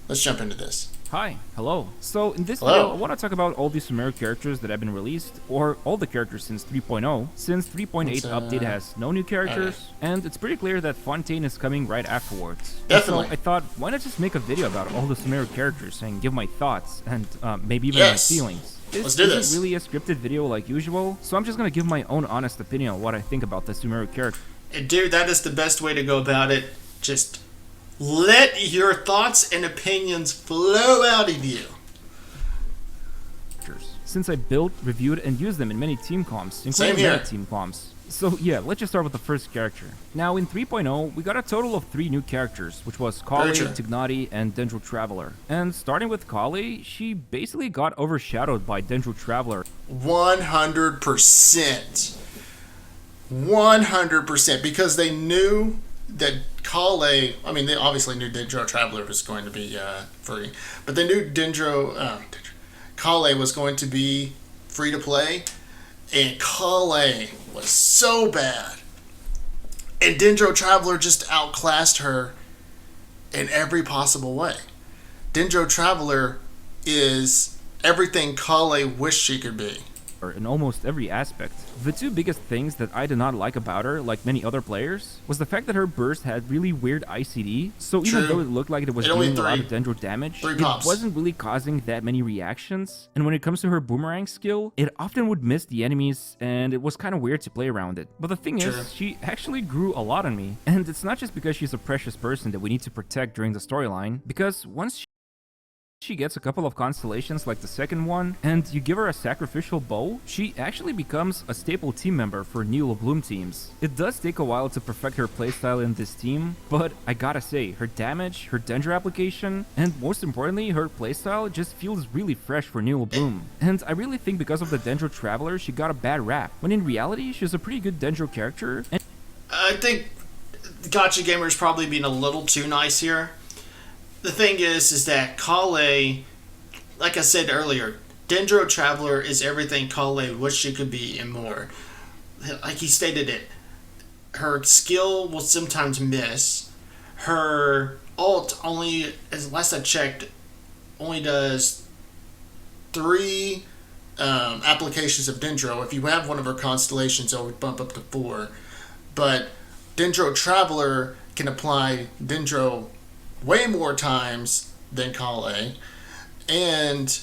let's jump into this. Hi, hello. So in this Hello. video, I want to talk about all the Sumeru characters that have been released, or all the characters since 3.0. Since 3.8 update has no new characters, and it's pretty clear that Fontaine is coming right afterwards. Definitely. So I thought, why not just make a video about all the Sumeru characters and give my thoughts and maybe even my feelings. Let's do this. Isn't really a scripted video like usual, so I'm just gonna give my own honest opinion on what I think about the Sumeru character. And dude, that is the best way to go about it. Just let your thoughts and opinions flow out of you. Since I built, reviewed, and used them in many team comps, including many team comps. So yeah, let's just start with the first character. Now in 3.0, we got a total of 3 new characters, which was Kale, Tignati, and Dendro Traveler. And starting with Kale, she basically got overshadowed by Dendro Traveler. 100%. 100%. Because they knew that Kale, I mean, they obviously knew Dendro Traveler was going to be free, but they knew Kale was going to be free to play, and Kale was so bad. And Dendro Traveler just outclassed her in every possible way. Dendro Traveler is everything Kale wished she could be. In almost every aspect. The 2 biggest things that I did not like about her, like many other players, was the fact that her burst had really weird ICD, so even though it looked like it was doing a lot of Dendro damage, it wasn't really causing that many reactions, and when it comes to her boomerang skill, it often would miss the enemies, and it was kind of weird to play around it. But the thing is, she actually grew a lot on me, and it's not just because she's a precious person that we need to protect during the storyline, because once she gets a couple of constellations like the second one, and you give her a sacrificial bow, she actually becomes a staple team member for Neo Bloom teams. It does take a while to perfect her playstyle in this team, but I gotta say, her damage, her Dendro application, and most importantly, her playstyle just feels really fresh for Neo Bloom. And I really think because of the Dendro Traveler, she got a bad rap, when in reality, she's a pretty good Dendro character. And I think Gacha Gamer is probably being a little too nice here. The thing is that Kale, like I said earlier, Dendro Traveler is everything Kale wished she could be and more. Like he stated it, her skill will sometimes miss. Her ult only, as last I checked, only does 3 applications of Dendro. If you have one of her constellations, it would bump up to 4. But Dendro Traveler can apply Dendro way more times than Kale, and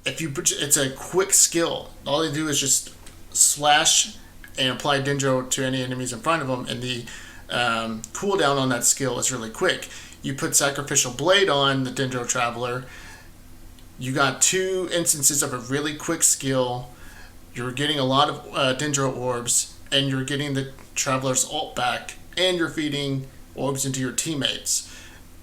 it's a quick skill. All they do is just slash and apply Dendro to any enemies in front of them, and the cooldown on that skill is really quick. You put Sacrificial Blade on the Dendro Traveler, you got 2 instances of a really quick skill, you're getting a lot of Dendro orbs, and you're getting the Traveler's ult back, and you're feeding orbs into your teammates.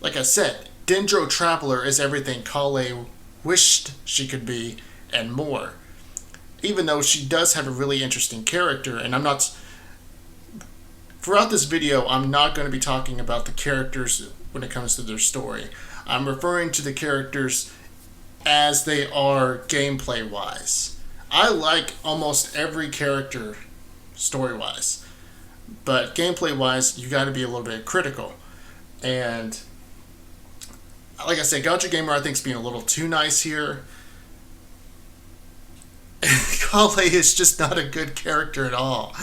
Like I said, Dendro Traveler is everything Kale wished she could be and more. Even though she does have a really interesting character, and throughout this video, I'm not going to be talking about the characters when it comes to their story. I'm referring to the characters as they are gameplay-wise. I like almost every character story-wise, but gameplay-wise, you got to be a little bit critical. And like I said, Gacha Gamer I think is being a little too nice here. Kale is just not a good character at all.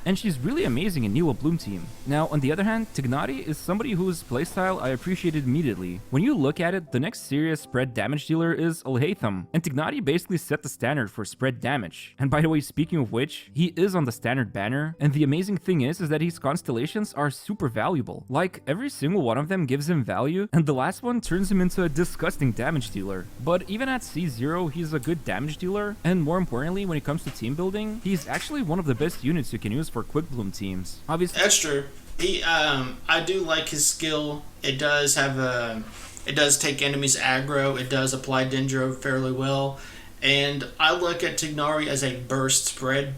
And she's really amazing in Neo Bloom team. Now, on the other hand, Tignati is somebody whose playstyle I appreciated immediately. When you look at it, the next serious spread damage dealer is Alhaitham, and Tignati basically set the standard for spread damage. And by the way, speaking of which, he is on the standard banner, and the amazing thing is that his constellations are super valuable. Like, every single one of them gives him value, and the last one turns him into a disgusting damage dealer. But even at C0, he's a good damage dealer, and more importantly, when it comes to team building, he's actually one of the best units you can use for Quick Bloom teams. Obviously, that's true. I do like his skill. It does take enemies aggro. It does apply Dendro fairly well, and I look at Tignari as a burst spread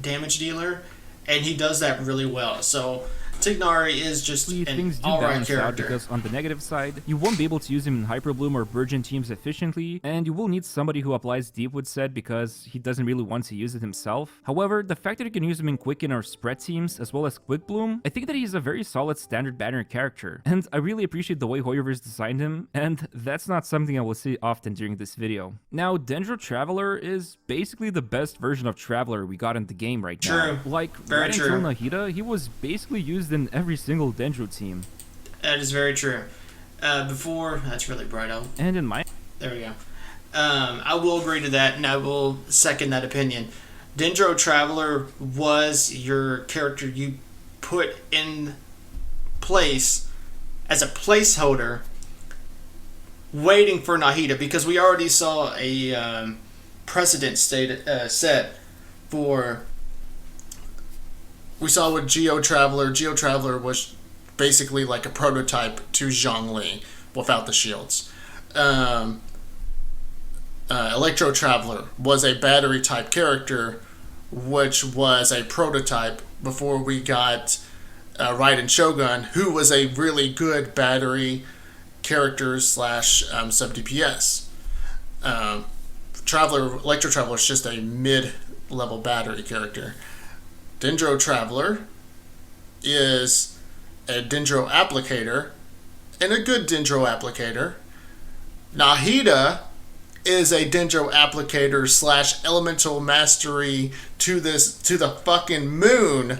damage dealer, and he does that really well. So Tignari is just an things do alright balance out character. because on the negative side, you won't be able to use him in Hyperbloom or Virgin teams efficiently, and you will need somebody who applies Deepwood set because he doesn't really want to use it himself. However, the fact that you can use him in Quicken or Spread teams as well as Quick Bloom, I think that he's a very solid standard banner character, and I really appreciate the way Hoyoverse designed him, and that's not something I will see often during this video. Now, Dendro Traveler is basically the best version of Traveler we got in the game right now. Like, right until Nahida, he was basically used in every single Dendro team. That is very true. Before, that's really bright out. And in my... There we go. I will agree to that, and I will second that opinion. Dendro Traveler was your character you put in place as a placeholder waiting for Nahida, because we already saw a precedent set for... We saw with Geo Traveler. Geo Traveler was basically like a prototype to Zhongli without the shields. Electro Traveler was a battery type character, which was a prototype before we got Raiden Shogun, who was a really good battery character slash sub DPS. Electro Traveler is just a mid-level battery character. Dendro Traveler is a Dendro applicator, and a good Dendro applicator. Nahida is a Dendro applicator slash elemental mastery to the fucking moon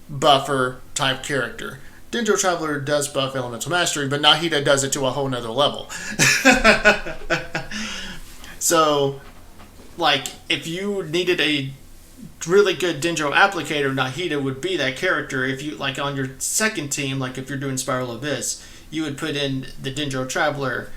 buffer type character. Dendro Traveler does buff elemental mastery, but Nahida does it to a whole nother level. So, like, if you needed a really good Dendro applicator, Nahida would be that character. If you, like, on your second team, like if you're doing Spiral Abyss, you would put in the Dendro Traveler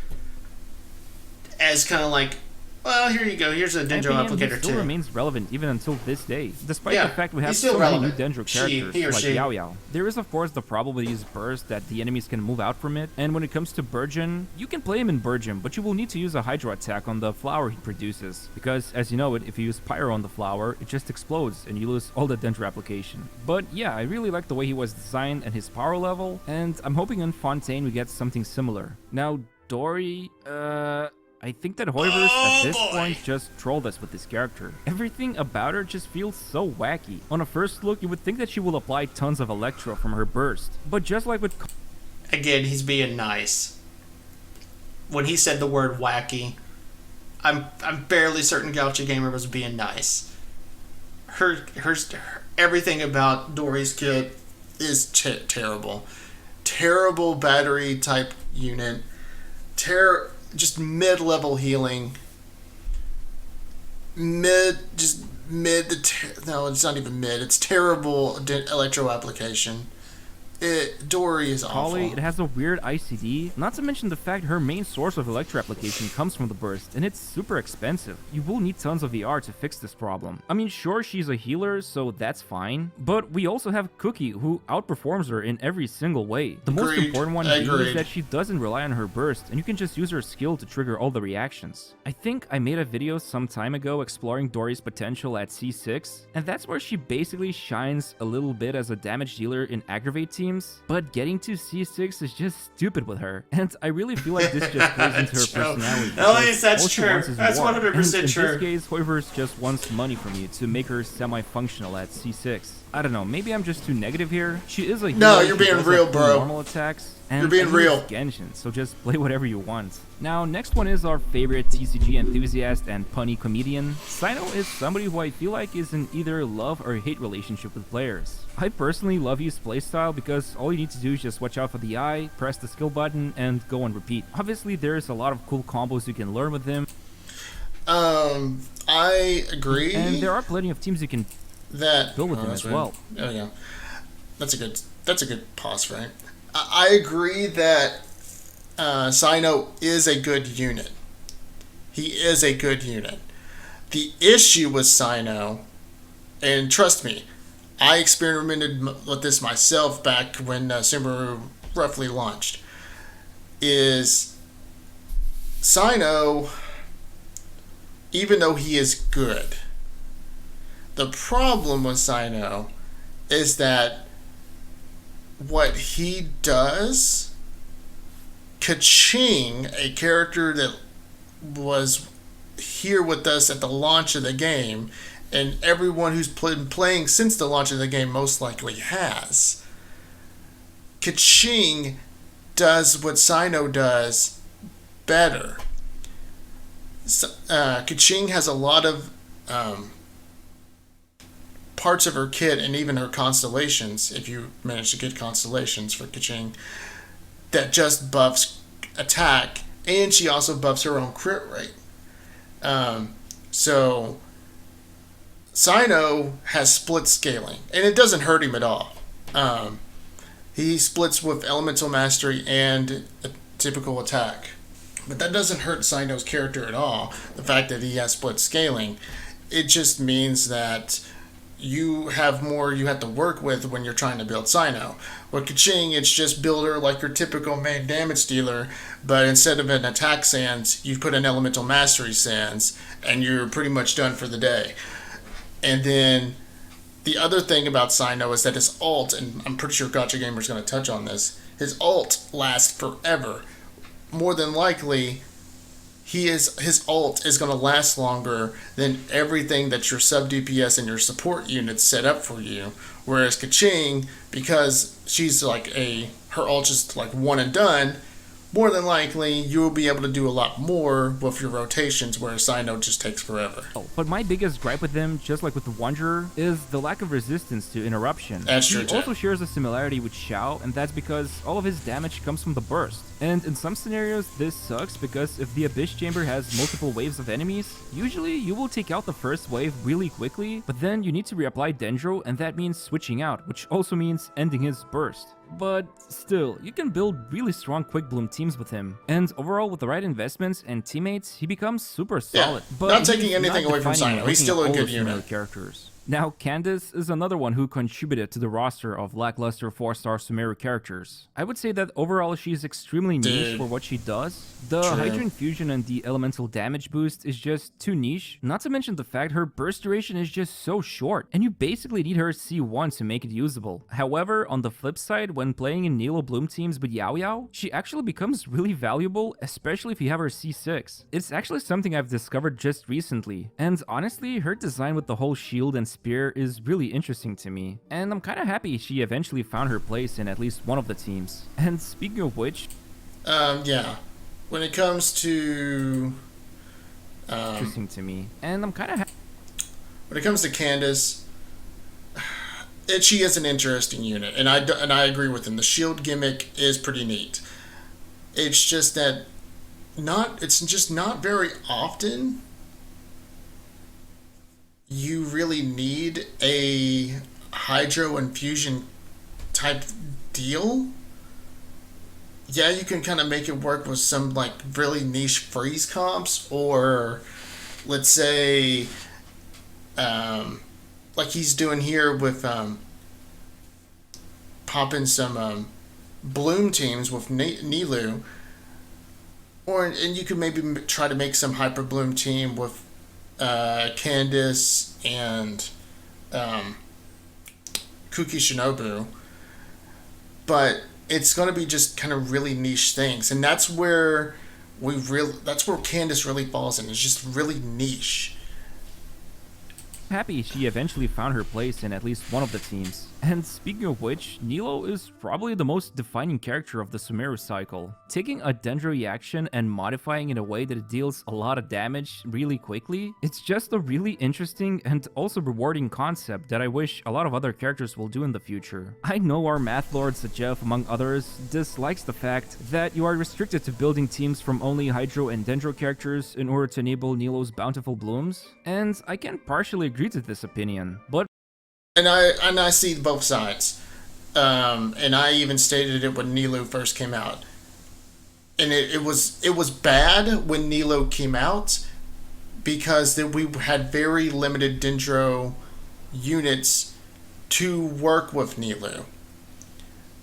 as kind of like, well, here you go, here's a Dendro applicator he still too. remains relevant even until this day, despite the fact we have so relevant. many new Dendro characters like Yao Yao. There is of course the problem with his burst that the enemies can move out from it, and when it comes to Burgeon, you can play him in Burgeon, but you will need to use a Hydro attack on the flower he produces, because as you know it, if you use Pyro on the flower, it just explodes and you lose all the Dendro application. But yeah, I really like the way he was designed and his power level, and I'm hoping in Fontaine we get something similar. Now, Dory, I think that Hoyoverse at this point just trolled us with this character. Everything about her just feels so wacky. On a first look, you would think that she will apply tons of Electro from her burst. But just like with... Again, he's being nice. When he said the word wacky, I'm fairly certain Gacha Gamer was being nice. Her everything about Dory's kit is terrible. Terrible battery type unit. Just mid-level healing. No, it's not even mid. It's terrible electro application. Dory is awful. It has a weird ICD, not to mention the fact her main source of electro application comes from the burst, and it's super expensive. You will need tons of VR to fix this problem. I mean, sure, she's a healer, so that's fine, but we also have Cookie, who outperforms her in every single way. The most important one being is that she doesn't rely on her burst, and you can just use her skill to trigger all the reactions. I think I made a video some time ago exploring Dory's potential at C6, and that's where she basically shines a little bit as a damage dealer in aggravate teams, but getting to C6 is just stupid with her, and I really feel like this just plays into her personality. At least that's true. That's 100% true. In this case, Hoyoverse just wants money from you to make her semi-functional at C6. I don't know, maybe I'm just too negative here. She is a healer. No, you're being real, bro. Normal attacks. And you're being real. Genshin, so just play whatever you want. Now, next one is our favorite TCG enthusiast and punny comedian. Sino is somebody who I feel like is in either love or hate relationship with players. I personally love his playstyle because all you need to do is just watch out for the eye, press the skill button, and go on repeat. Obviously, there's a lot of cool combos you can learn with him. I agree. And there are plenty of teams you can build with him as well. Oh yeah, that's a good pause, right? I agree that Sino is a good unit. He is a good unit. The issue with Sino, and trust me, I experimented with this myself back when Sumeru roughly launched, is Sino, even though he is good, the problem with Sino is that what he does, Kaching, a character that was here with us at the launch of the game, and everyone who's been playing since the launch of the game most likely has. Kaching does what Sino does better. Kaching has a lot of parts of her kit and even her constellations, if you manage to get constellations for Kaching, that just buffs attack, and she also buffs her own crit rate. So Sino has split scaling, and it doesn't hurt him at all. He splits with elemental mastery and a typical attack, but that doesn't hurt Sino's character at all. The fact that he has split scaling, it just means that you have more you have to work with when you're trying to build Sino. With Kaching, it's just build her like your typical main damage dealer, but instead of an attack sans, you put an elemental mastery sans, and you're pretty much done for the day. And then the other thing about Sino is that his ult, and I'm pretty sure Gacha Gamer is going to touch on this, his ult lasts forever. More than likely, his ult is going to last longer than everything that your sub DPS and your support units set up for you. Whereas Kaching, because she's like her ult is like one and done, more than likely you will be able to do a lot more with your rotations, whereas Sino just takes forever. But my biggest gripe with him, just like with the Wanderer, is the lack of resistance to interruption. That's true. He also shares a similarity with Xiao, and that's because all of his damage comes from the burst. And in some scenarios, this sucks because if the Abyss Chamber has multiple waves of enemies, usually you will take out the first wave really quickly, but then you need to reapply Dendro, and that means switching out, which also means ending his burst. But still, you can build really strong Quick Bloom teams with him. And overall, with the right investments and teammates, he becomes super solid. Yeah, but not taking anything away from Sino, he's still a good unit. Characters. Now, Candace is another one who contributed to the roster of lackluster 4-star Sumeru characters. I would say that overall she's extremely niche for what she does. The Hydra Infusion and the elemental damage boost is just too niche, not to mention the fact her burst duration is just so short, and you basically need her C1 to make it usable. However, on the flip side, when playing in Nilo Bloom teams with Yao Yao, she actually becomes really valuable, especially if you have her C6. It's actually something I've discovered just recently, and honestly, her design with the whole shield and spear is really interesting to me, and I'm kinda happy she eventually found her place in at least one of the teams. And speaking of which... yeah. When it comes to... interesting to me, and I'm kinda when it comes to Candace, she is an interesting unit, and I agree with him. The shield gimmick is pretty neat. It's just that it's just not very often you really need a hydro infusion type deal. Yeah, you can kind of make it work with some like really niche freeze comps, or let's say like he's doing here with popping some bloom teams with Nilu, and you could maybe try to make some hyper bloom team with Candace and Kuki Shinobu, but it's going to be just kind of really niche things, and that's where Candace really falls in. It's just really niche. Happy she eventually found her place in at least one of the teams. And speaking of which, Nilo is probably the most defining character of the Sumeru cycle. Taking a Dendro reaction and modifying in a way that it deals a lot of damage really quickly, it's just a really interesting and also rewarding concept that I wish a lot of other characters will do in the future. I know our math lord Jeff, among others, dislikes the fact that you are restricted to building teams from only Hydro and Dendro characters in order to enable Nilo's bountiful blooms, and I can partially agree to this opinion, but And I see both sides, and I even stated it when Nilo first came out, and it was bad when Nilo came out because we had very limited Dendro units to work with Nilo,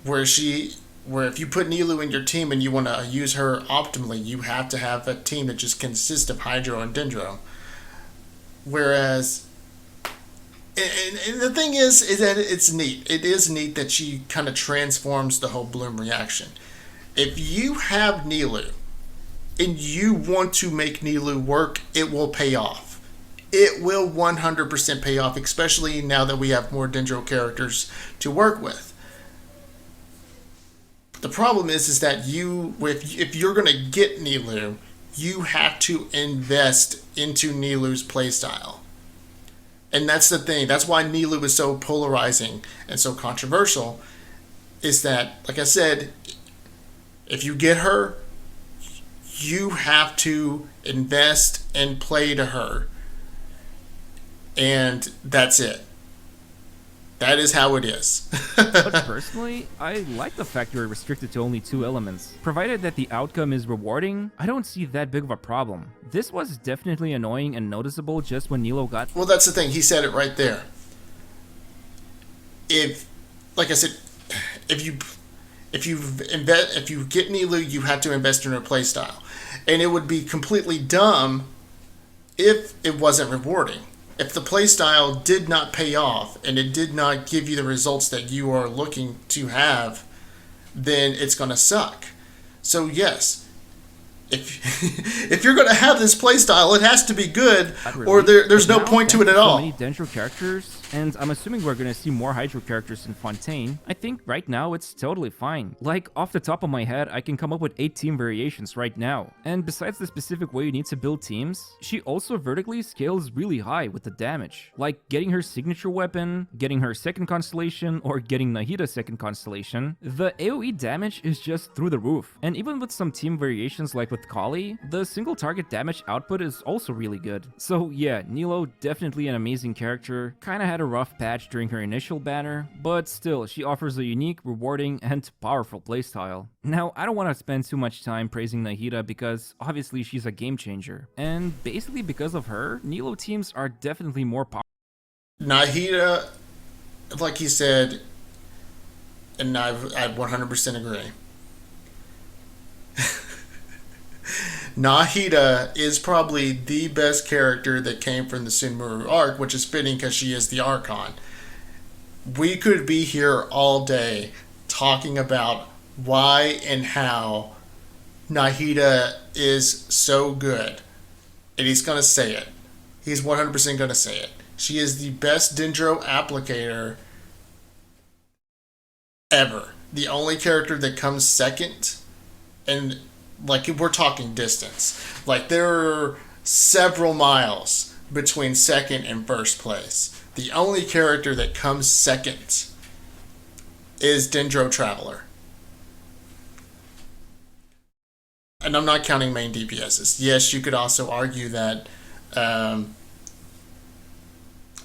where if you put Nilo in your team and you want to use her optimally, you have to have a team that just consists of Hydro and Dendro, whereas And the thing is that it's neat. It is neat that she kind of transforms the whole Bloom reaction. If you have Nilou and you want to make Nilou work, it will pay off. It will 100% pay off, especially now that we have more Dendro characters to work with. The problem is that if you're going to get Nilou, you have to invest into Nilou's playstyle. And that's the thing. That's why Nilou is so polarizing and so controversial, is that, like I said, if you get her, you have to invest and play to her. And that's it. That is how it is. But personally, I like the fact you're restricted to only 2 elements. Provided that the outcome is rewarding, I don't see that big of a problem. This was definitely annoying and noticeable just when Nilou got... Well, that's the thing. He said it right there. Like I said, if you get Nilou, you have to invest in her playstyle. And it would be completely dumb if it wasn't rewarding. If the playstyle did not pay off and it did not give you the results that you are looking to have, then it's going to suck. So yes, if you're going to have this playstyle, it has to be good, or there's no point to it at all. So many Dendro characters, and I'm assuming we're going to see more Hydro characters in Fontaine. I think right now it's totally fine. Like, off the top of my head, I can come up with 8 team variations right now. And besides the specific way you need to build teams, she also vertically scales really high with the damage. Like getting her signature weapon, getting her second constellation, or getting Nahida's second constellation. The AoE damage is just through the roof. And even with some team variations like with Kali, the single target damage output is also really good. So yeah, Nilou definitely an amazing character. Kinda had a rough patch during her initial banner, but still, she offers a unique, rewarding, and powerful playstyle. Now, I don't want to spend too much time praising Nahida because obviously she's a game changer. And basically because of her, Nilou teams are definitely more powerful. Nahida, like he said, and I 100% agree. Nahida is probably the best character that came from the Sumeru arc, which is fitting because she is the Archon. We could be here all day talking about why and how Nahida is so good. And he's going to say it. He's 100% going to say it. She is the best Dendro applicator ever. The only character that comes second, and like we're talking distance. Like there are several miles between second and first place. The only character that comes second is Dendro Traveler. And I'm not counting main DPSs. Yes, you could also argue that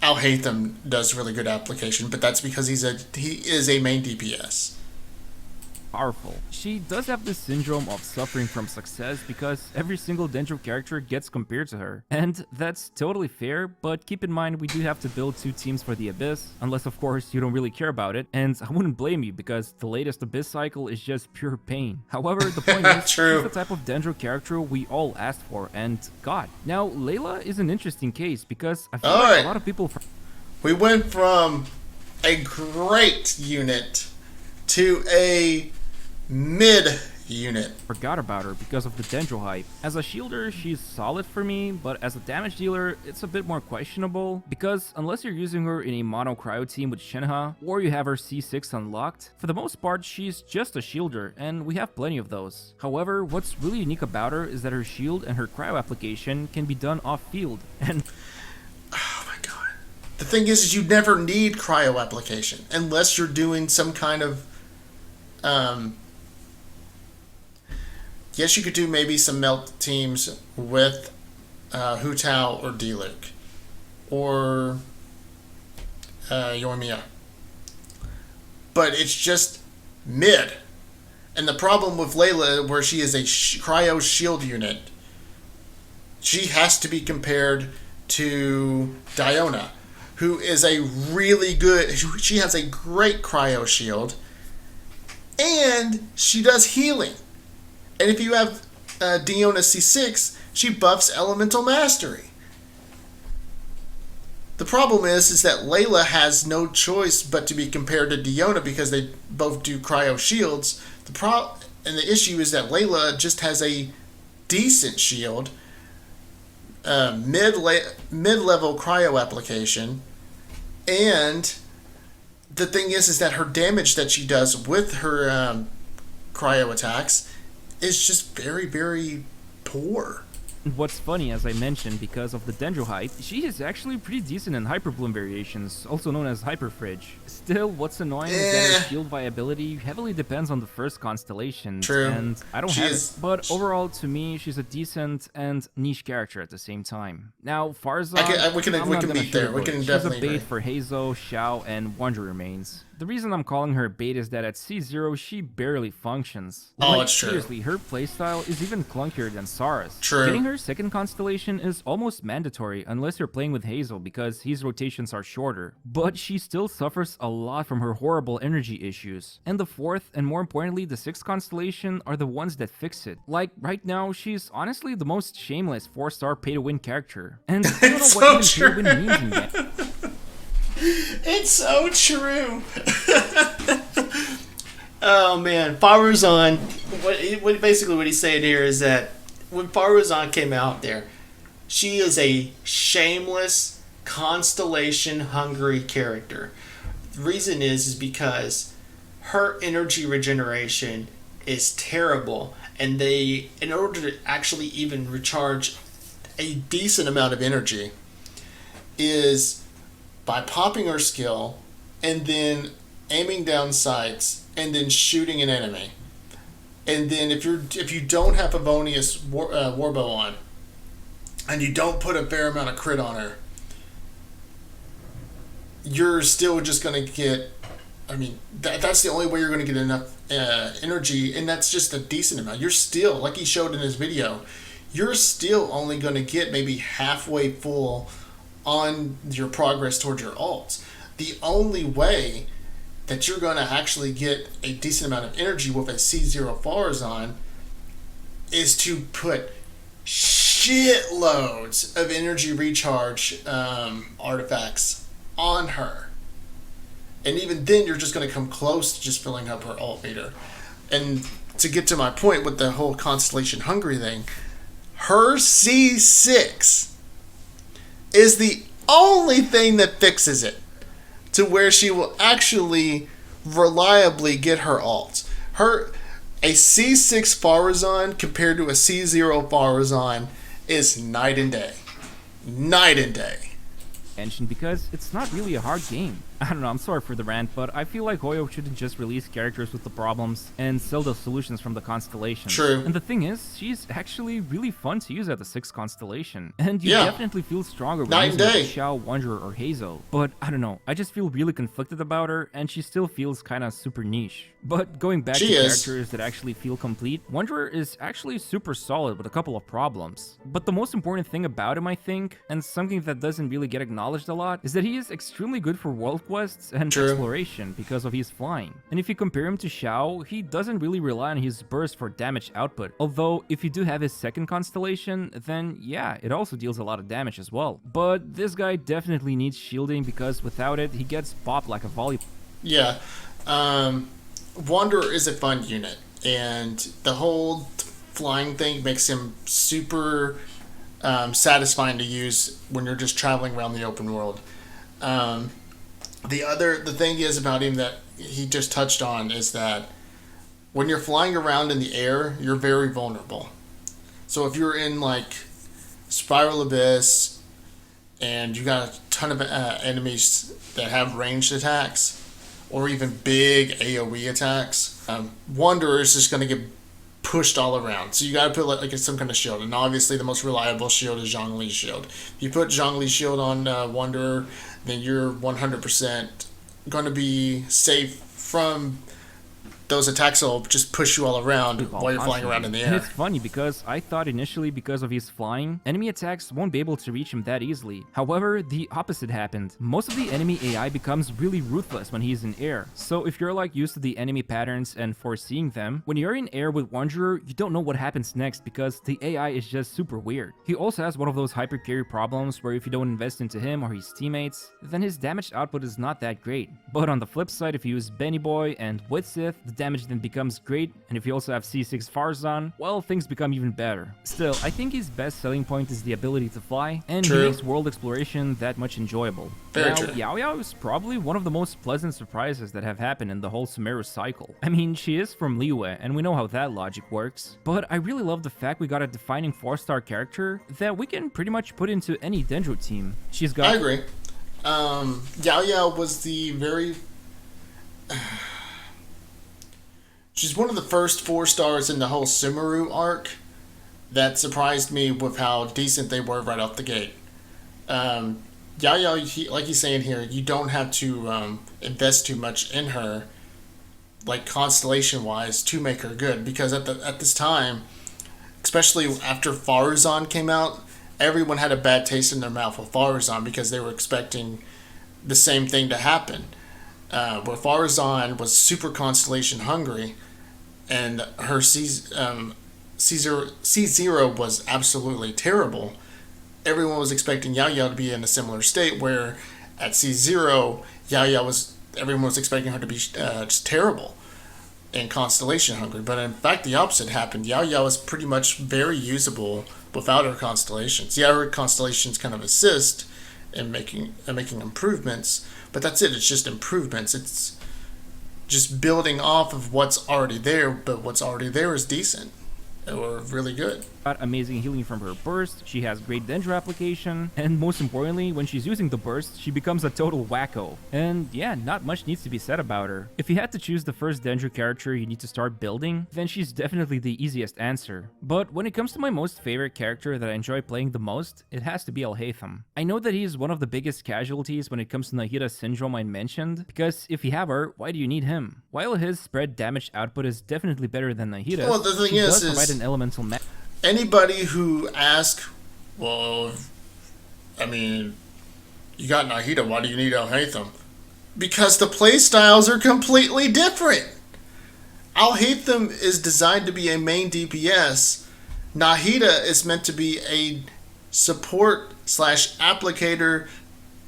Alhaitham does really good application, but that's because he is a main DPS. Powerful. She does have this syndrome of suffering from success because every single Dendro character gets compared to her. And that's totally fair, but keep in mind we do have to build 2 teams for the Abyss, unless of course you don't really care about it, and I wouldn't blame you because the latest Abyss cycle is just pure pain. However, the point is, she's the type of Dendro character we all asked for, and God. Now, Layla is an interesting case because I feel like a lot of people... We went from a great unit to a mid unit. Forgot about her because of the Dendro hype. As a shielder, she's solid for me, but as a damage dealer, it's a bit more questionable because unless you're using her in a mono cryo team with Shenhe, or you have her C6 unlocked, for the most part, she's just a shielder, and we have plenty of those. However, what's really unique about her is that her shield and her cryo application can be done off-field, and... Oh my god. The thing is you never need cryo application, unless you're doing some kind of... Yes, you could do maybe some melt teams with Hu Tao or Diluc or Yoimiya. But it's just mid. And the problem with Layla, where she is a cryo shield unit, she has to be compared to Diona, who is a really good... She has a great cryo shield, and she does healing. And if you have Diona C6, she buffs Elemental Mastery. The problem is that Layla has no choice but to be compared to Diona because they both do cryo shields. And the issue is that Layla just has a decent shield, mid-level cryo application, and the thing is that her damage that she does with her cryo attacks is just very, very poor. What's funny, as I mentioned, because of the Dendro height, she is actually pretty decent in Hyperbloom variations, also known as Hyperfridge. Still, what's annoying is that her shield viability heavily depends on the first constellation, and I don't have it. But overall, to me, she's a decent and niche character at the same time. Now, Farzad, we can meet there. We can definitely. She's a bait for Hazel, Xiao, and Wanderer mains. The reason I'm calling her a bait is that at C0, she barely functions. It's true. Seriously, her playstyle is even clunkier than Sara's. True. Getting her second constellation is almost mandatory unless you're playing with Hazel because his rotations are shorter. But she still suffers a lot from her horrible energy issues. And the fourth, and more importantly, the sixth constellation are the ones that fix it. Like, right now, she's honestly the most shameless 4-star pay-to-win character. And I don't know what even pay-to-win means in that. It's so true. Oh man, Faruzan. What he's saying here is that when Faruzan came out there, she is a shameless, constellation-hungry character. The reason is because her energy regeneration is terrible, and in order to actually even recharge a decent amount of energy, is by popping her skill and then aiming down sights and then shooting an enemy. And then if you don't have Favonius Warbow on and you don't put a fair amount of crit on her, you're still just going to get, that's the only way you're going to get enough energy, and that's just a decent amount. You're still, like he showed in his video, you're still only going to get maybe halfway full on your progress towards your ults. The only way that you're going to actually get a decent amount of energy with a C0 Farazan is to put shitloads of energy recharge artifacts on her. And even then, you're just going to come close to just filling up her ult meter. And to get to my point with the whole Constellation Hungry thing, her C6 is the only thing that fixes it to where she will actually reliably get her ults. A C6 Farazan compared to a C0 Farazan is night and day. Night and day. Because it's not really a hard game. I don't know, I'm sorry for the rant, but I feel like Hoyo shouldn't just release characters with the problems and sell the solutions from the constellations. True. And the thing is, she's actually really fun to use at the 6th constellation. And you definitely feel stronger when using Xiao, Wanderer, or Hazel. But I don't know, I just feel really conflicted about her, and she still feels kinda super niche. But going back to characters that actually feel complete, Wanderer is actually super solid with a couple of problems. But the most important thing about him, I think, and something that doesn't really get acknowledged a lot, is that he is extremely good for world quests and exploration because of his flying. And if you compare him to Xiao, he doesn't really rely on his burst for damage output. Although, if you do have his second constellation, then yeah, it also deals a lot of damage as well. But this guy definitely needs shielding because without it, he gets popped like a volleyball. Yeah. Wanderer is a fun unit, and the whole flying thing makes him super satisfying to use when you're just traveling around the open world. The thing is about him that he just touched on is that when you're flying around in the air, you're very vulnerable. So if you're in like Spiral Abyss and you got a ton of enemies that have ranged attacks or even big AoE attacks, Wanderer is just going to get pushed all around. So you got to put like some kind of shield. And obviously the most reliable shield is Zhongli's shield. If you put Zhongli's shield on Wanderer, then you're 100% going to be safe from those attacks will just push you all around while you're flying around in the air. And it's funny because I thought initially because of his flying, enemy attacks won't be able to reach him that easily. However, the opposite happened. Most of the enemy AI becomes really ruthless when he's in air. So if you're like used to the enemy patterns and foreseeing them, when you're in air with Wanderer, you don't know what happens next because the AI is just super weird. He also has one of those hyper carry problems where if you don't invest into him or his teammates, then his damage output is not that great. But on the flip side, if you use Benny Boy and Witsith, the damage then becomes great, and if you also have C6 Farzan, well, things become even better. Still, I think his best selling point is the ability to fly, and he makes world exploration that much enjoyable. Very true. Yao Yao is probably one of the most pleasant surprises that have happened in the whole Sumeru cycle. I mean, she is from Liyue, and we know how that logic works, but I really love the fact we got a defining 4-star character that we can pretty much put into any Dendro team. She's got... I agree. Yao Yao was the very... She's one of the first 4 stars in the whole Sumeru arc that surprised me with how decent they were right off the gate. Yao Yao, like he's saying here, you don't have to invest too much in her, like constellation-wise, to make her good. Because at this time, especially after Farzan came out, everyone had a bad taste in their mouth with Farzan because they were expecting the same thing to happen. Where Farzan was super constellation hungry, and her C0 was absolutely terrible. Everyone was expecting Yao Yao to be in a similar state, where at C0, everyone was expecting her to be just terrible and constellation hungry. But in fact, the opposite happened. Yao Yao is pretty much very usable without her constellations. Yeah, her constellations kind of assist in making improvements, but that's it. It's just improvements. It's just building off of what's already there, but what's already there is decent or really good. Got amazing healing from her burst, she has great Dendro application, and most importantly, when she's using the burst, she becomes a total wacko. And yeah, not much needs to be said about her. If you had to choose the first Dendro character you need to start building, then she's definitely the easiest answer. But when it comes to my most favorite character that I enjoy playing the most, it has to be Alhaitham. I know that he is one of the biggest casualties when it comes to Nahida syndrome I mentioned, because if you have her, why do you need him? While his spread damage output is definitely better than Nahida's, well, the thing he does is provide an elemental anybody who asks, well, I mean, you got Nahida, why do you need Alhaitham? Because the playstyles are completely different. Alhaitham is designed to be a main DPS. Nahida is meant to be a support / applicator,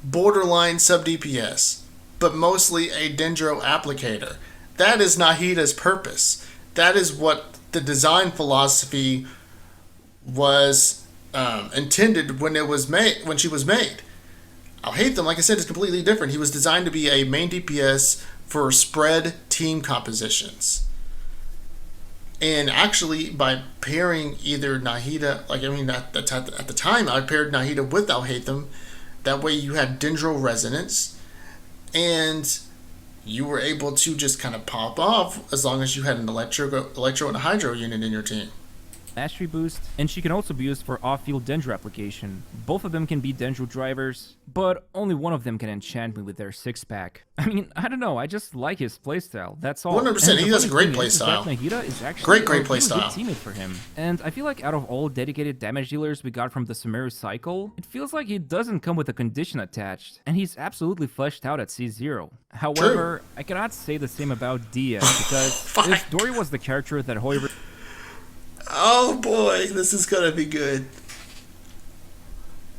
borderline sub DPS, but mostly a Dendro applicator. That is Nahida's purpose. That is what the design philosophy was intended when she was made. Alhaitham, like I said, is completely different. He was designed to be a main DPS for spread team compositions. And actually, by pairing either Nahida, at the time, I paired Nahida with Alhaitham. That way you had Dendro resonance, and you were able to just kind of pop off as long as you had an electro and a hydro unit in your team. Mastery boost, and she can also be used for off-field Dendro application. Both of them can be Dendro drivers, but only one of them can enchant me with their 6-pack. I mean, I don't know, I just like his playstyle, that's all. 100%, he has a great playstyle. Nahida is actually great really playstyle. Good teammate for him. And I feel like out of all dedicated damage dealers we got from the Sumeru cycle, it feels like he doesn't come with a condition attached, and he's absolutely fleshed out at C0. However, True. I cannot say the same about Dia, because if Dory was the character that Hoiber... Oh boy, this is gonna be good.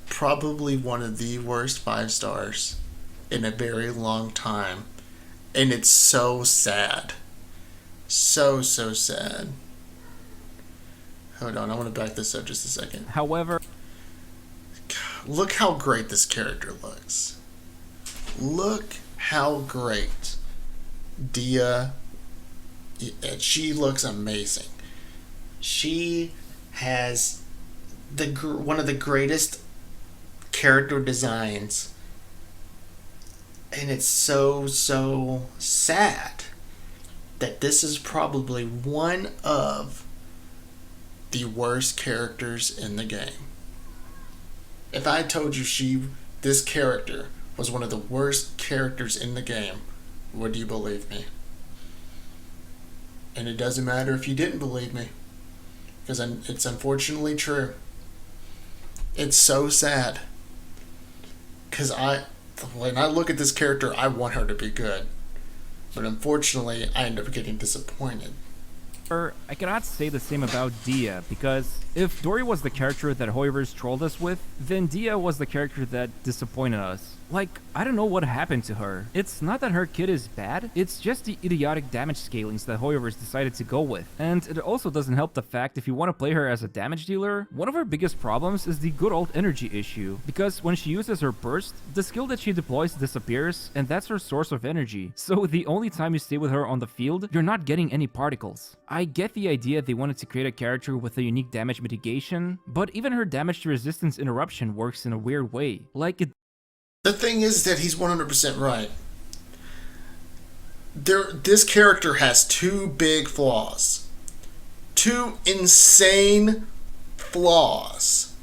Probably one of the worst 5 stars in a very long time. And it's so sad. So sad. Hold on, I want to back this up just a second. However, look how great this character looks. Look how great Dia. She looks amazing. She has one of the greatest character designs, and it's so sad that this is probably one of the worst characters in the game. If I told you this character was one of the worst characters in the game, would you believe me? And it doesn't matter if you didn't believe me, because it's unfortunately true. It's so sad. Because when I look at this character, I want her to be good. But unfortunately, I end up getting disappointed. I cannot say the same about Dia, because if Dory was the character that Hoyoverse trolled us with, then Dia was the character that disappointed us. Like, I don't know what happened to her. It's not that her kit is bad, it's just the idiotic damage scalings that Hoyoverse decided to go with. And it also doesn't help the fact if you want to play her as a damage dealer, one of her biggest problems is the good old energy issue, because when she uses her burst, the skill that she deploys disappears, and that's her source of energy. So the only time you stay with her on the field, you're not getting any particles. I get the idea they wanted to create a character with a unique damage mitigation, but even her damage to resistance interruption works in a weird way. The thing is that he's 100% right. This character has two big flaws. Two insane flaws.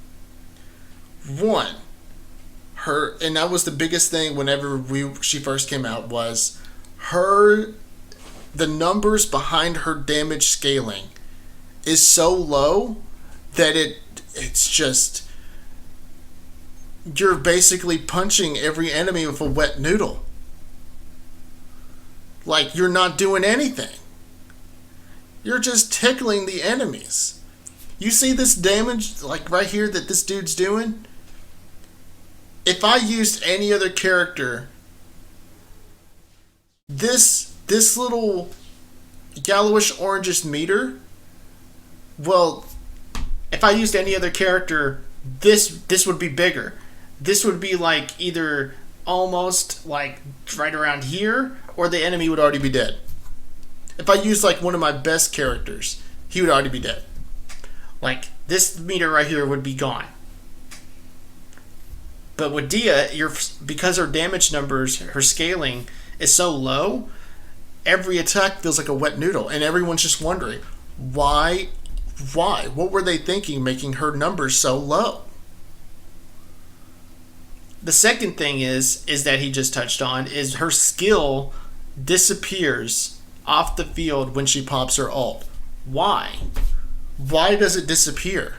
One, and that was the biggest thing whenever she first came out, was the numbers behind her damage scaling is so low that it's just, you're basically punching every enemy with a wet noodle. Like, you're not doing anything. You're just tickling the enemies. You see this damage, like right here, that this dude's doing? If I used any other character, this little yellowish orangish meter, well, if I used any other character, this would be bigger. This would be like either almost like right around here, or the enemy would already be dead. If I used like one of my best characters, he would already be dead. Like, this meter right here would be gone. But with Dia, because her damage numbers, her scaling is so low, every attack feels like a wet noodle, and everyone's just wondering why. What were they thinking, making her numbers so low? The second thing is that he just touched on, is her skill disappears off the field when she pops her ult. Why? Why does it disappear?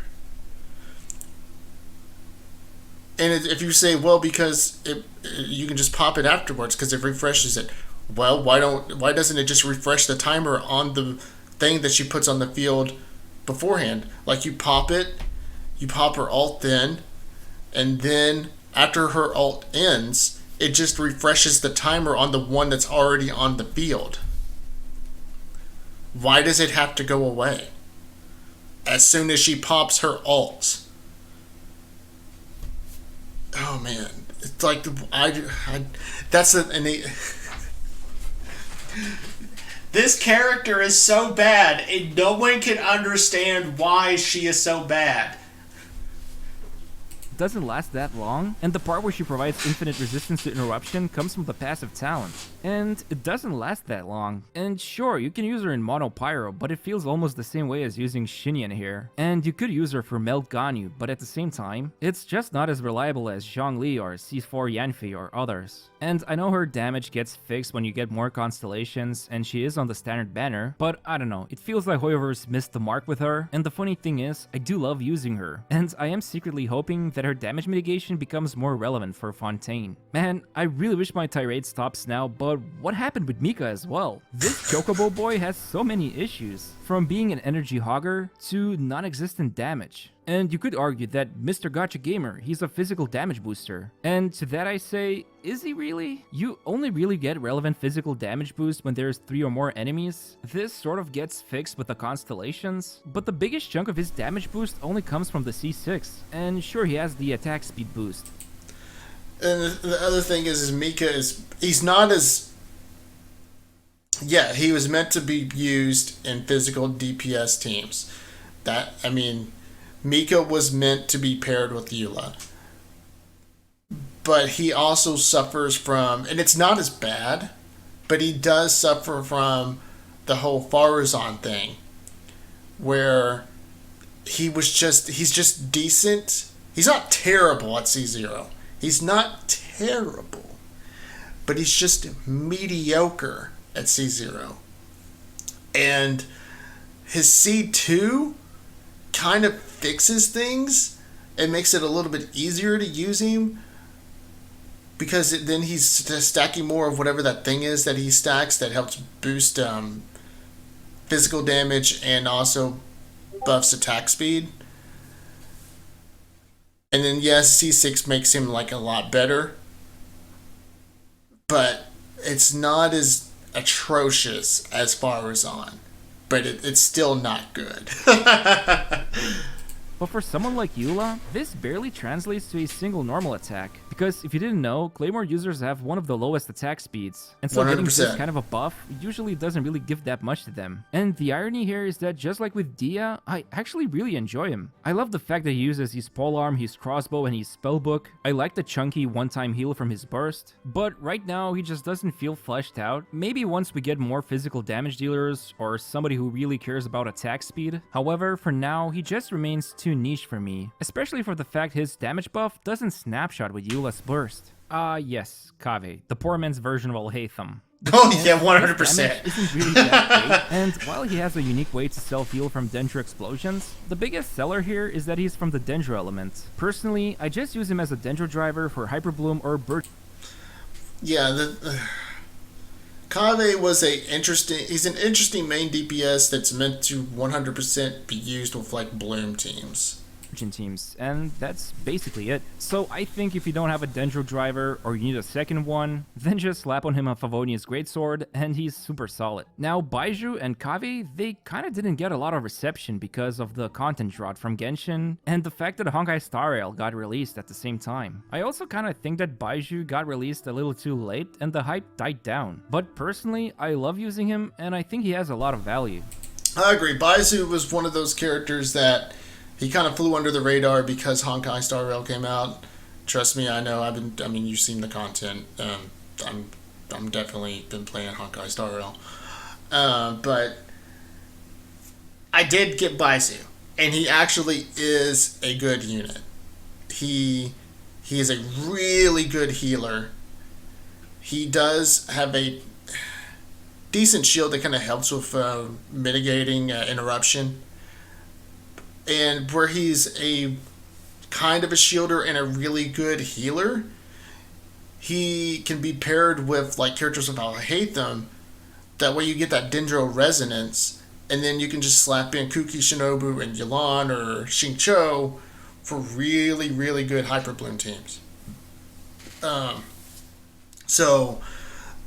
And if you say, well, because you can just pop it afterwards because it refreshes it. Well, why doesn't it just refresh the timer on the thing that she puts on the field beforehand? Like, you pop it, you pop her ult then, and then after her ult ends, it just refreshes the timer on the one that's already on the field. Why does it have to go away as soon as she pops her ult? Oh man, it's like this character is so bad, and no one can understand why she is so bad. Doesn't last that long, and the part where she provides infinite resistance to interruption comes from the passive talent, and it doesn't last that long. And sure, you can use her in Mono Pyro, but it feels almost the same way as using Xinyan here. And you could use her for Melt Ganyu, but at the same time, it's just not as reliable as Zhongli or C4 Yanfei or others. And I know her damage gets fixed when you get more constellations, and she is on the standard banner, but I don't know, it feels like Hoyoverse missed the mark with her. And the funny thing is, I do love using her, and I am secretly hoping that her damage mitigation becomes more relevant for Fontaine. Man, I really wish my tirade stops now, but what happened with Mika as well? This Chocobo boy has so many issues, from being an energy hogger to non-existent damage. And you could argue that Mr. Gacha Gamer, he's a physical damage booster. And to that I say, is he really? You only really get relevant physical damage boost when there's 3 or more enemies. This sort of gets fixed with the constellations, but the biggest chunk of his damage boost only comes from the C6. And sure, he has the attack speed boost. And the other thing is Mika he's not as... Yeah, he was meant to be used in physical DPS teams. Mika was meant to be paired with Eula. But he also suffers from, and it's not as bad, but he does suffer from the whole Farazan thing, where he's just decent. He's not terrible at C0. He's not terrible, but he's just mediocre at C0. And his C2 kind of fixes things and makes it a little bit easier to use him, because then he's stacking more of whatever that thing is that he stacks that helps boost physical damage and also buffs attack speed. And then yes, C6 makes him like a lot better, but it's not as atrocious as Faruzan. But it's still not good. But for someone like Eula, this barely translates to a single normal attack. Because if you didn't know, Claymore users have one of the lowest attack speeds. And so 100%. Getting this kind of a buff usually doesn't really give that much to them. And the irony here is that just like with Dia, I actually really enjoy him. I love the fact that he uses his polearm, his crossbow, and his spellbook. I like the chunky one-time heal from his burst. But right now, he just doesn't feel fleshed out. Maybe once we get more physical damage dealers, or somebody who really cares about attack speed. However, for now, he just remains too niche for me, especially for the fact his damage buff doesn't snapshot with Eula's burst. Yes, Kaveh, the poor man's version of Alhaitham. Oh yeah, 100%. Isn't really that great, and while he has a unique way to self-heal from Dendro explosions, the biggest seller here is that he's from the Dendro element. Personally, I just use him as a Dendro driver for Hyperbloom or Birch. Yeah, Kaveh was he's an interesting main DPS that's meant to 100% be used with like Bloom teams. Teams, and that's basically it. So I think if you don't have a Dendro driver or you need a second one, then just slap on him a Favonia's Greatsword and he's super solid. Now Baizhu and Kaveh, they kind of didn't get a lot of reception because of the content drought from Genshin and the fact that Honkai Star Rail got released at the same time. I also kind of think that Baizhu got released a little too late and the hype died down. But personally, I love using him and I think he has a lot of value. I agree. Baizhu was one of those characters that he kind of flew under the radar because Honkai Star Rail came out. Trust me, I know. You've seen the content. I'm definitely been playing Honkai Star Rail. But I did get Baizhu, and he actually is a good unit. He is a really good healer. He does have a decent shield that kind of helps with mitigating interruption. And where he's a kind of a shielder and a really good healer, he can be paired with like characters with Alhaitham. That way you get that Dendro resonance, and then you can just slap in Kuki Shinobu and Yelan or Xingqiu for really, really good Hyperbloom teams. So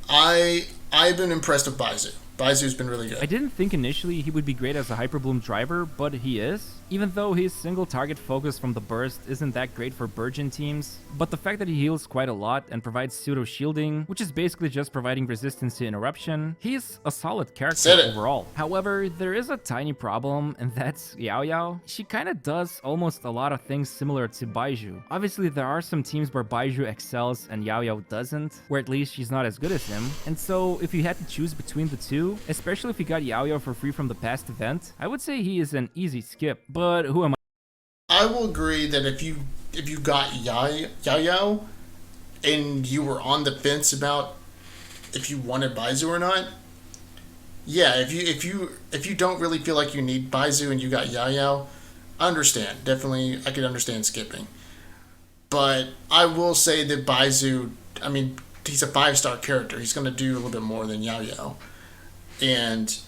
I've been impressed with Baizhu. Baizhu's been really good. I didn't think initially he would be great as a Hyperbloom driver, but he is. Even though his single target focus from the burst isn't that great for Burgeon teams, but the fact that he heals quite a lot and provides pseudo shielding, which is basically just providing resistance to interruption, he's a solid character overall. However, there is a tiny problem, and that's Yao Yao. She kinda does almost a lot of things similar to Baizhu. Obviously, there are some teams where Baizhu excels and Yao Yao doesn't, where at least she's not as good as him, and so if you had to choose between the two, especially if you got Yao Yao for free from the past event, I would say he is an easy skip, but who am I will agree that if you got Yao Yao and you were on the fence about if you wanted Baizhu or not, yeah, if you don't really feel like you need Baizhu and you got Yao Yao, I understand. Definitely, I could understand skipping. But I will say that Baizhu, he's a 5-star character. He's going to do a little bit more than Yao Yao. And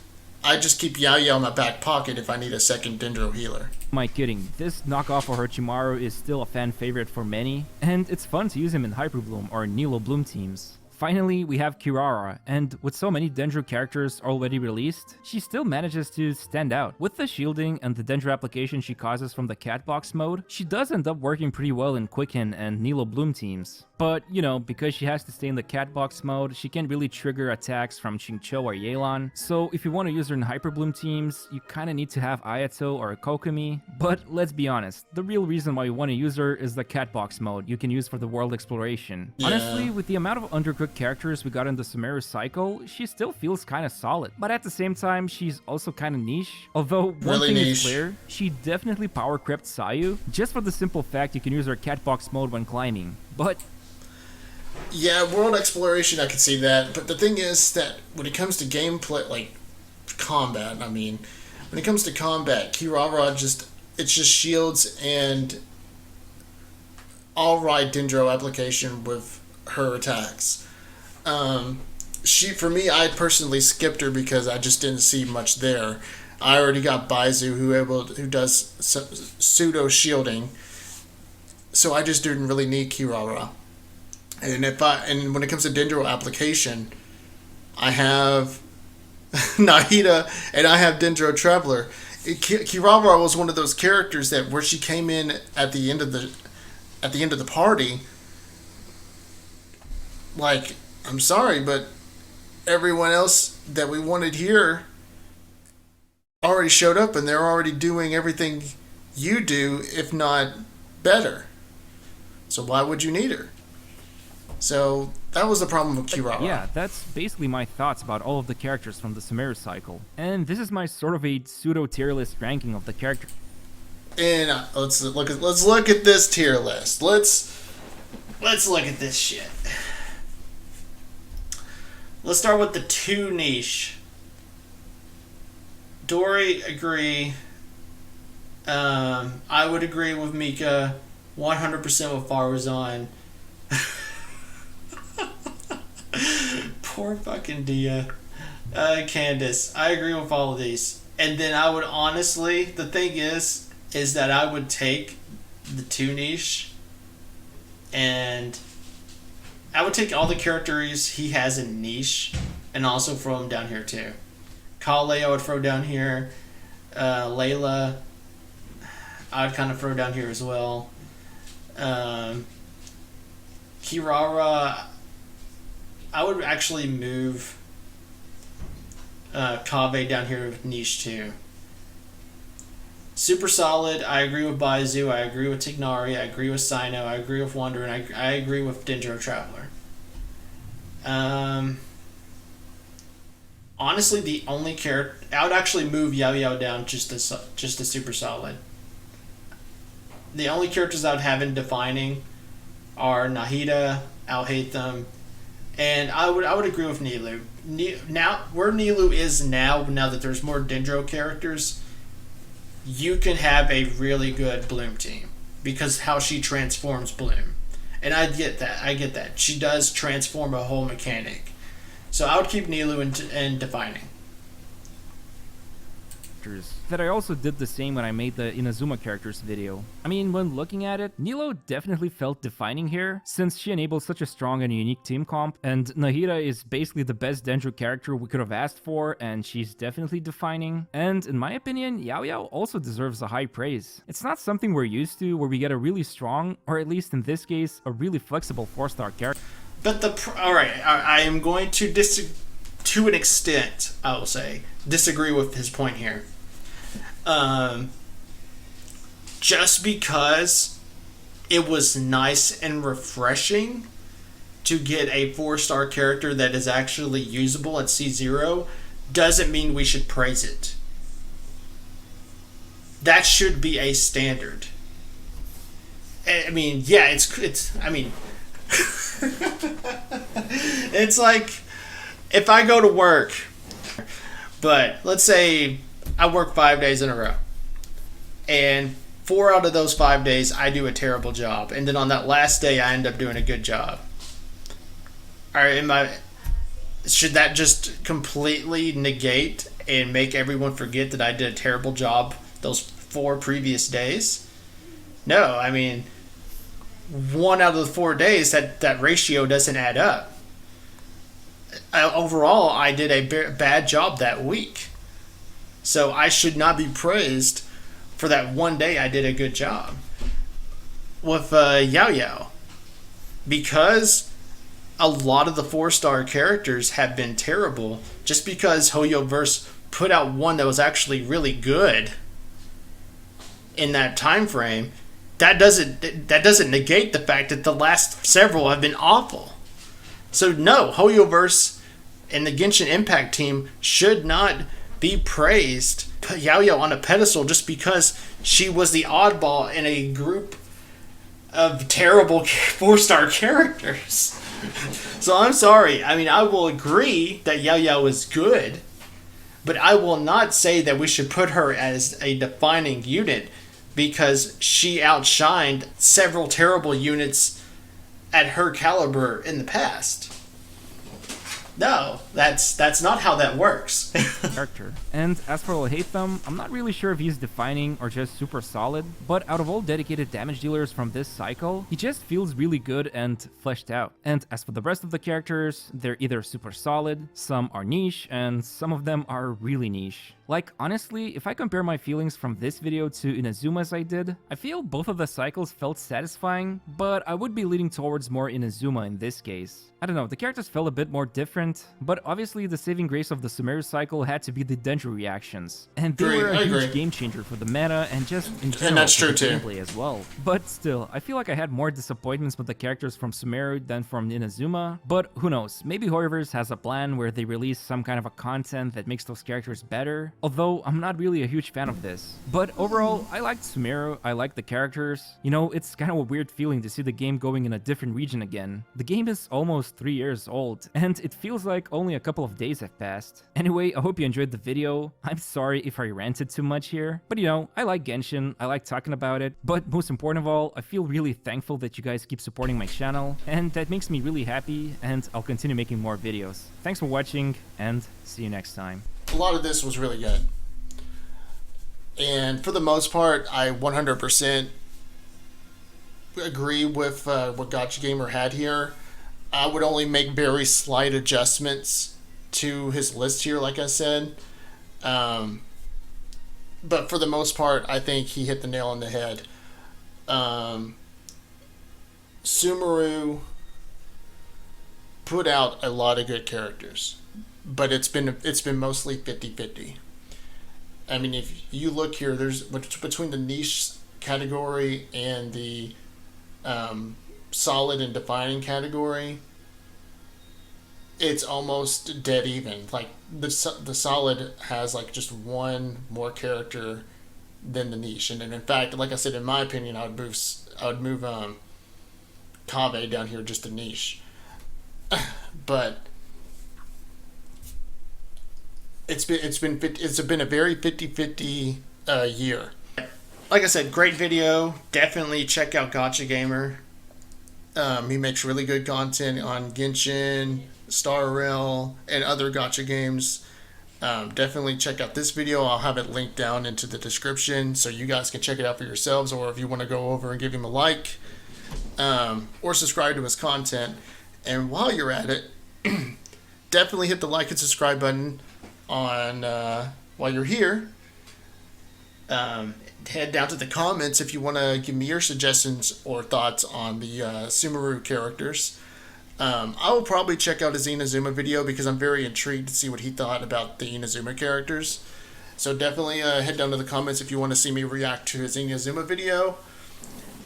I just keep Yao Yao in my back pocket if I need a second Dendro healer. Am I kidding? This knockoff of Orochimaru is still a fan favorite for many, and it's fun to use him in Hyperbloom or Nilo Bloom teams. Finally, we have Kirara, and with so many Dendro characters already released, she still manages to stand out. With the shielding and the Dendro application she causes from the Catbox mode, she does end up working pretty well in Quicken and Nilo Bloom teams. But, because she has to stay in the Catbox mode, she can't really trigger attacks from Xingqiu or Yelan, so if you want to use her in Hyperbloom teams, you kinda need to have Ayato or Kokomi. But let's be honest, the real reason why you want to use her is the Catbox mode you can use for the world exploration. Yeah. Honestly, with the amount of undercooked characters we got in the Sumeru cycle, she still feels kinda solid. But at the same time, she's also kinda niche. Although, one thing is clear, she definitely power crept Sayu, just for the simple fact you can use her Catbox mode when climbing. But yeah, world exploration, I can see that. But the thing is that when it comes to gameplay, like combat. I mean, when it comes to combat, Kirara it's just shields and alright Dendro application with her attacks. For me, I personally skipped her because I just didn't see much there. I already got Baizu who does pseudo shielding, so I just didn't really need Kirara. And when it comes to Dendro application, I have Nahida and I have Dendro Traveler. Kirara was one of those characters that where she came in at the end of the party, like, I'm sorry, but everyone else that we wanted here already showed up and they're already doing everything you do, if not better. So why would you need her? So that was the problem with Kirara. Yeah, that's basically my thoughts about all of the characters from the Sumeru cycle. And this is my sort of a pseudo tier list ranking of the characters. And let's look at this tier list. Let's look at this shit. Let's start with the 2 niche. Dory, agree. I would agree with Mika. 100% with Farazan. Poor fucking Dia. Candace. I agree with all of these. And then I would honestly, the thing is that I would take the 2 niche and I would take all the characters he has in niche and also throw them down here too. Kale I would throw down here. Layla I would kind of throw down here as well. Kirara I would actually move Kaveh down here with niche too. Super solid. I agree with Baizu. I agree with Tignari. I agree with Sino. I agree with Wonder, and I agree with Dendro Traveler. Honestly, the only character I would actually move Yao Yao down just to super solid. The only characters I would have in defining are Nahida, Alhaitham, and I would agree with Nilou. Now where Nilou is now that there's more Dendro characters, you can have a really good Bloom team because how she transforms Bloom. And I get that. She does transform a whole mechanic. So I would keep Nilou in defining. That I also did the same when I made the Inazuma characters video. I mean, when looking at it, Nilou definitely felt defining here, since she enables such a strong and unique team comp, and Nahida is basically the best Dendro character we could have asked for, and she's definitely defining. And in my opinion, Yao Yao also deserves a high praise. It's not something we're used to, where we get a really strong, or at least in this case, a really flexible 4-star character. But alright, I am going to to an extent, I will say, disagree with his point here. Just because it was nice and refreshing to get a 4-star character that is actually usable at C0 doesn't mean we should praise it. That should be a standard. I mean, yeah, it's I mean, it's like if I go to work, but let's say I work 5 days in a row, and 4 out of those 5 days I do a terrible job, and then on that last day I end up doing a good job. Should that just completely negate and make everyone forget that I did a terrible job those 4 previous days? No, I mean, 1 out of the 4 days that ratio doesn't add up. Overall, I did a bad job that week. So I should not be praised for that 1 day I did a good job. With Yao Yao, because a lot of the 4-star characters have been terrible, just because Hoyoverse put out one that was actually really good in that time frame, that doesn't negate the fact that the last several have been awful. So no, Hoyoverse and the Genshin Impact team should not be praised, put Yao Yao on a pedestal just because she was the oddball in a group of terrible 4-star characters. So I'm sorry. I mean, I will agree that Yao Yao is good, But I will not say that we should put her as a defining unit, because she outshined several terrible units at her caliber in the past. No, that's not how that works. Character. And as for Lahatham, I'm not really sure if he's defining or just super solid, but out of all dedicated damage dealers from this cycle, he just feels really good and fleshed out. And as for the rest of the characters, they're either super solid, some are niche, and some of them are really niche. Like, honestly, if I compare my feelings from this video to Inazuma's I did, I feel both of the cycles felt satisfying, but I would be leaning towards more Inazuma in this case. I don't know, the characters felt a bit more different, but obviously the saving grace of the Sumeru cycle had to be the Dendro reactions. And they were a huge game changer for the meta and just in general for the gameplay as well. But still, I feel like I had more disappointments with the characters from Sumeru than from Inazuma, but who knows, maybe Horrorverse has a plan where they release some kind of a content that makes those characters better, although I'm not really a huge fan of this. But overall, I liked Sumeru, I liked the characters. You know, it's kind of a weird feeling to see the game going in a different region again. The game is almost 3 years old, and it feels like only a couple of days have passed. Anyway, I hope you enjoyed the video. I'm sorry if I ranted too much here, but you know, I like Genshin, I like talking about it, but most important of all, I feel really thankful that you guys keep supporting my channel, and that makes me really happy, and I'll continue making more videos. Thanks for watching, and see you next time. A lot of this was really good, and for the most part, I 100% agree with what Gacha Gamer had here. I would only make very slight adjustments to his list here, like I said. But for the most part, I think he hit the nail on the head. Sumeru put out a lot of good characters, but it's been mostly 50-50. I mean, if you look here, there's between the niche category and the solid and defining category, it's almost dead even. Like the solid has like just one more character than the niche, and in fact, like I said, in my opinion, I would move Kave down here just to niche. But it's been a very 50-50 year. Like I said, great video. Definitely check out Gacha Gamer. He makes really good content on Genshin, Star Rail, and other gacha games. Definitely check out this video. I'll have it linked down into the description so you guys can check it out for yourselves, or if you want to go over and give him a like, or subscribe to his content. And while you're at it, definitely hit the like and subscribe button on while you're here. Head down to the comments if you want to give me your suggestions or thoughts on the Sumeru characters. I will probably check out his Inazuma video because I'm very intrigued to see what he thought about the Inazuma characters. So definitely head down to the comments if you want to see me react to his Inazuma video.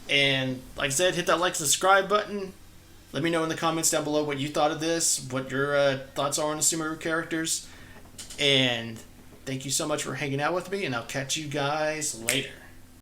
And like I said, hit that like and subscribe button. Let me know in the comments down below what you thought of this, what your thoughts are on the Sumeru characters. And thank you so much for hanging out with me, and I'll catch you guys later.